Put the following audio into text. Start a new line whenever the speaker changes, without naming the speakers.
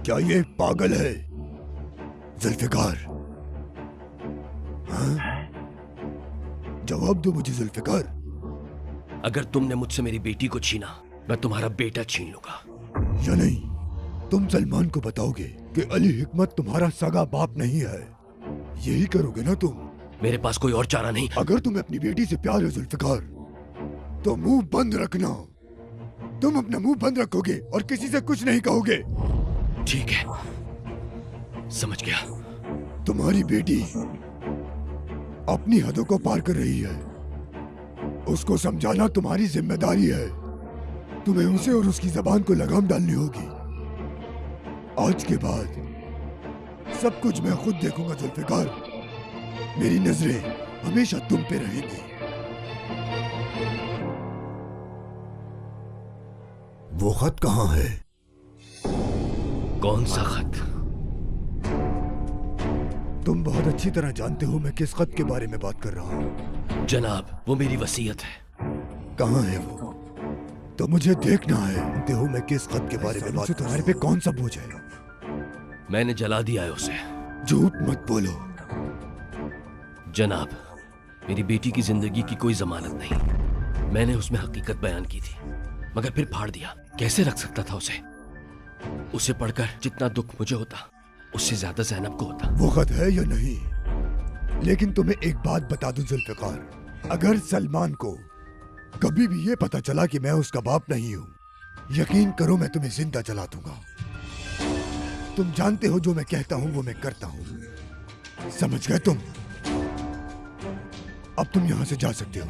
क्या ये पागल है जुल्फिकार? हाँ? जवाब दो मुझे जुल्फिकार।
अगर तुमने मुझसे मेरी बेटी को छीना, मैं तुम्हारा बेटा छीन लूंगा।
या नहीं, तुम सलमान को बताओगे कि अली हिकमत तुम्हारा सगा बाप नहीं है। यही करोगे ना तुम?
मेरे पास कोई और चारा नहीं।
अगर तुम्हें अपनी बेटी से प्यार है जुल्फिकार, तो मुंह बंद रखना। तुम अपना मुंह बंद रखोगे और किसी से कुछ नहीं कहोगे।
ठीक है, समझ गया।
तुम्हारी बेटी अपनी हदों को पार कर रही है। उसको समझाना तुम्हारी जिम्मेदारी है। तुम्हें उसे और उसकी जबान को लगाम डालनी होगी। आज के बाद सब कुछ मैं खुद देखूंगा जुल्फिकार। मेरी नजरें हमेशा तुम पे रहेंगी। वो खत कहाँ है?
कौन सा खत?
तुम बहुत अच्छी तरह जानते हो मैं किस खत के बारे में बात कर रहा हूँ।
जनाब, वो मेरी वसीयत है।
कहाँ है वो? तो मुझे देखना है। जानते हो मैं किस खत के बारे में बात कर रहा हूँ। तुम्हारे पे कौन सा बोझ है?
मैंने जला दिया है उसे।
झूठ मत बोलो।
जनाब, मेरी बेटी की जिंदगी की कोई जमानत नहीं। मैंने उसमें हकीकत बयान की थी, मगर फिर फाड़ दिया। कैसे रख सकता था उसे? उसे पढ़कर जितना दुख मुझे होता, उससे ज्यादा ज़ैनब को होता।
वो खत है या नहीं? लेकिन तुम्हें एक बात बता दूं जुल्फिकार, अगर सलमान को कभी भी ये पता चला कि मैं उसका बाप नहीं हूं, यकीन करो मैं तुम्हें जिंदा जला दूंगा। तुम जानते हो जो मैं कहता हूं वो मैं करता हूं। समझ गए तुम? अब तुम यहां से जा सकते हो।